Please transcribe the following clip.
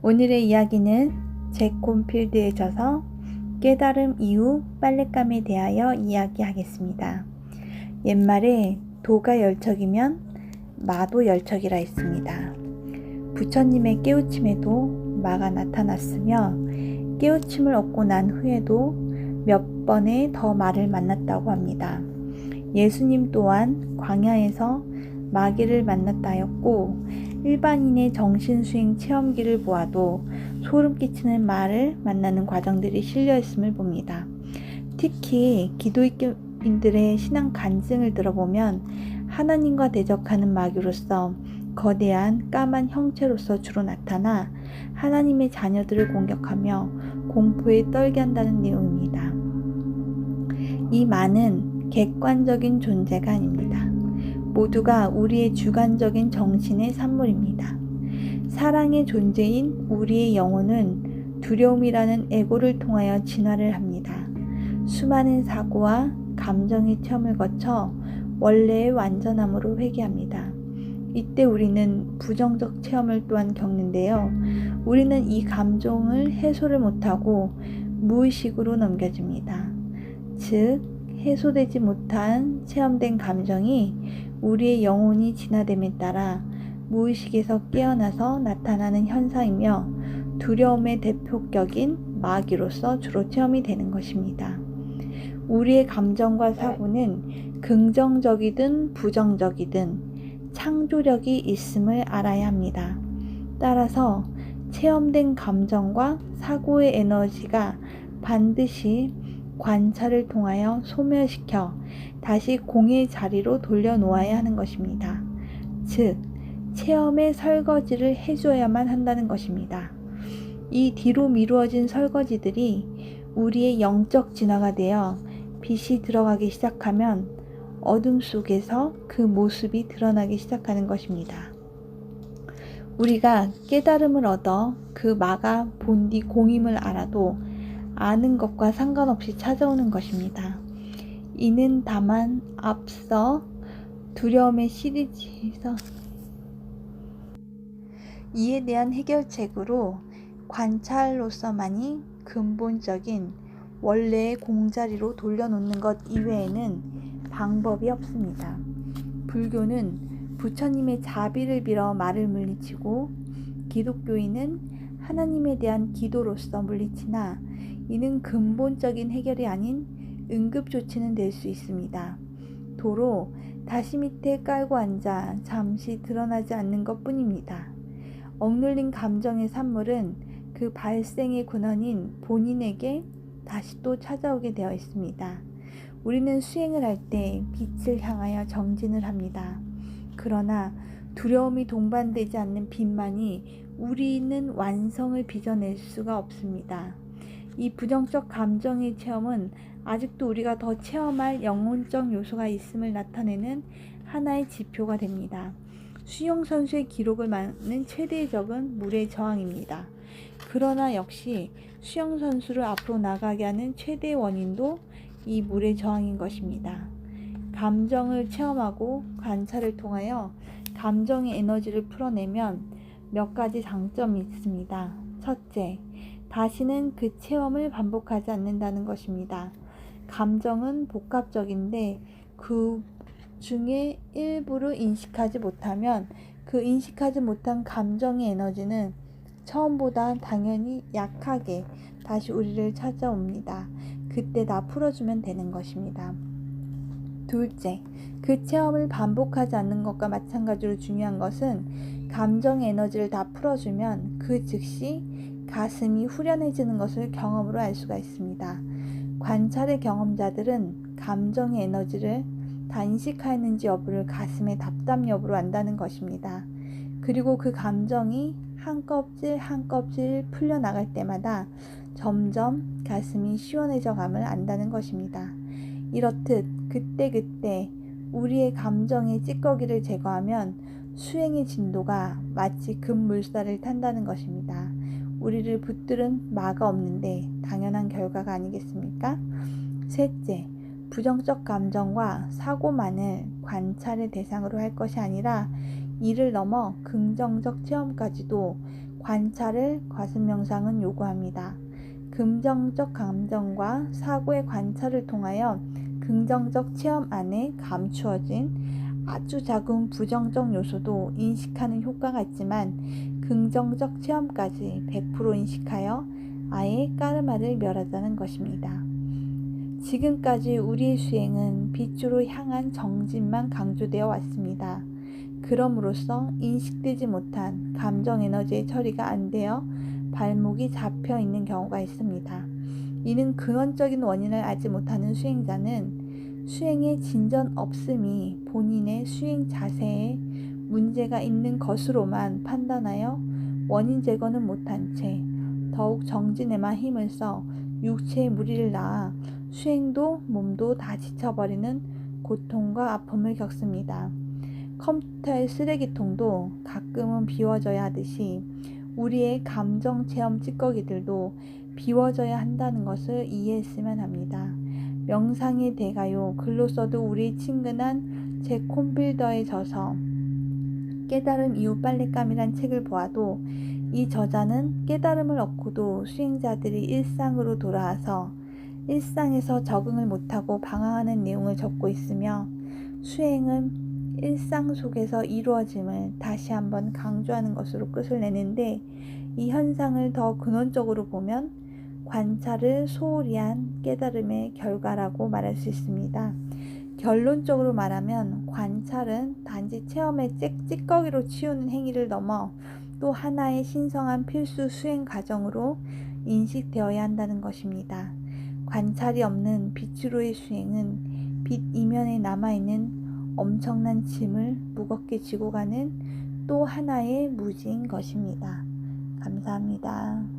오늘의 이야기는 잭 콘필드의 저서 깨달음 이후 빨랫감에 대하여 이야기하겠습니다. 옛말에 도가 열척이면 마도 열척이라 했습니다. 부처님의 깨우침에도 마가 나타났으며 깨우침을 얻고 난 후에도 몇 번의 더 마를 만났다고 합니다. 예수님 또한 광야에서 마귀를 만났다 하였고 일반인의 정신수행 체험기를 보아도 소름 끼치는 마를 만나는 과정들이 실려 있음을 봅니다. 특히 기독교인들의 신앙 간증을 들어보면 하나님과 대적하는 마귀로서 거대한 까만 형체로서 주로 나타나 하나님의 자녀들을 공격하며 공포에 떨게 한다는 내용입니다. 이 마는 객관적인 존재가 아닙니다. 모두가 우리의 주관적인 정신의 산물입니다. 사랑의 존재인 우리의 영혼은 두려움이라는 에고를 통하여 진화를 합니다. 수많은 사고와 감정의 체험을 거쳐 원래의 완전함으로 회귀합니다. 이때 우리는 부정적 체험을 또한 겪는데요. 우리는 이 감정을 해소를 못하고 무의식으로 넘겨집니다. 즉, 해소되지 못한 체험된 감정이 우리의 영혼이 진화됨에 따라 무의식에서 깨어나서 나타나는 현상이며 두려움의 대표격인 마귀로서 주로 체험이 되는 것입니다. 우리의 감정과 사고는 긍정적이든 부정적이든 창조력이 있음을 알아야 합니다. 따라서 체험된 감정과 사고의 에너지가 반드시 관찰을 통하여 소멸시켜 다시 공의 자리로 돌려놓아야 하는 것입니다. 즉, 체험의 설거지를 해줘야만 한다는 것입니다. 이 뒤로 미루어진 설거지들이 우리의 영적 진화가 되어 빛이 들어가기 시작하면 어둠 속에서 그 모습이 드러나기 시작하는 것입니다. 우리가 깨달음을 얻어 그 마가 본디 공임을 알아도 아는 것과 상관없이 찾아오는 것입니다. 이는 다만 앞서 두려움의 시리즈에서 이에 대한 해결책으로 관찰로서만이 근본적인 원래의 공자리로 돌려놓는 것 이외에는 방법이 없습니다. 불교는 부처님의 자비를 빌어 마를 물리치고 기독교인은 하나님에 대한 기도로서 물리치나 이는 근본적인 해결이 아닌 응급조치는 될 수 있습니다. 도로 다시 밑에 깔고 앉아 잠시 드러나지 않는 것 뿐입니다. 억눌린 감정의 산물은 그 발생의 근원인 본인에게 다시 또 찾아오게 되어 있습니다. 우리는 수행을 할 때 빛을 향하여 정진을 합니다. 그러나 두려움이 동반되지 않는 빛만이 우리는 완성을 빚어낼 수가 없습니다. 이 부정적 감정의 체험은 아직도 우리가 더 체험할 영혼적 요소가 있음을 나타내는 하나의 지표가 됩니다. 수영 선수의 기록을 막는 최대의 적은 물의 저항입니다. 그러나 역시 수영 선수를 앞으로 나가게 하는 최대의 원인도 이 물의 저항인 것입니다. 감정을 체험하고 관찰을 통하여 감정의 에너지를 풀어내면 몇 가지 장점이 있습니다. 첫째, 다시는 그 체험을 반복하지 않는다는 것입니다. 감정은 복합적인데 그 중에 일부를 인식하지 못하면 그 인식하지 못한 감정의 에너지는 처음보다 당연히 약하게 다시 우리를 찾아옵니다. 그때 다 풀어주면 되는 것입니다. 둘째, 그 체험을 반복하지 않는 것과 마찬가지로 중요한 것은 감정의 에너지를 다 풀어주면 그 즉시 가슴이 후련해지는 것을 경험으로 알 수가 있습니다. 관찰의 경험자들은 감정의 에너지를 다 인식하였는지 여부를 가슴의 답답 여부로 안다는 것입니다. 그리고 그 감정이 한 껍질 한 껍질 풀려나갈 때마다 점점 가슴이 시원해져 감을 안다는 것입니다. 이렇듯 그때그때 우리의 감정의 찌꺼기를 제거하면 수행의 진도가 마치 급물살을 탄다는 것입니다. 우리를 붙들은 마가 없는데 당연한 결과가 아니겠습니까? 셋째, 부정적 감정과 사고만을 관찰의 대상으로 할 것이 아니라 이를 넘어 긍정적 체험까지도 관찰을 과습명상은 요구합니다. 긍정적 감정과 사고의 관찰을 통하여 긍정적 체험 안에 감추어진 아주 작은 부정적 요소도 인식하는 효과가 있지만 긍정적 체험까지 100% 인식하여 아예 까르마를 멸하자는 것입니다. 지금까지 우리의 수행은 빛으로 향한 정진만 강조되어 왔습니다. 그럼으로써 인식되지 못한 감정 에너지의 처리가 안 되어 발목이 잡혀 있는 경우가 있습니다. 이는 근원적인 원인을 알지 못하는 수행자는 수행의 진전 없음이 본인의 수행 자세에 문제가 있는 것으로만 판단하여 원인 제거는 못한 채 더욱 정진에만 힘을 써 육체의 무리를 낳아 수행도 몸도 다 지쳐버리는 고통과 아픔을 겪습니다. 컴퓨터의 쓰레기통도 가끔은 비워져야 하듯이 우리의 감정 체험 찌꺼기들도 비워져야 한다는 것을 이해했으면 합니다. 명상의 대가요 글로 써도 우리 친근한 제 콤빌더에 져서 깨달음 이후 빨랫감이란 책을 보아도 이 저자는 깨달음을 얻고도 수행자들이 일상으로 돌아와서 일상에서 적응을 못하고 방황하는 내용을 적고 있으며 수행은 일상 속에서 이루어짐을 다시 한번 강조하는 것으로 끝을 내는데 이 현상을 더 근원적으로 보면 관찰을 소홀히 한 깨달음의 결과라고 말할 수 있습니다. 결론적으로 말하면 관찰은 단지 체험의 찌꺼기로 치우는 행위를 넘어 또 하나의 신성한 필수 수행 과정으로 인식되어야 한다는 것입니다. 관찰이 없는 빛으로의 수행은 빛 이면에 남아있는 엄청난 짐을 무겁게 지고 가는 또 하나의 무지인 것입니다. 감사합니다.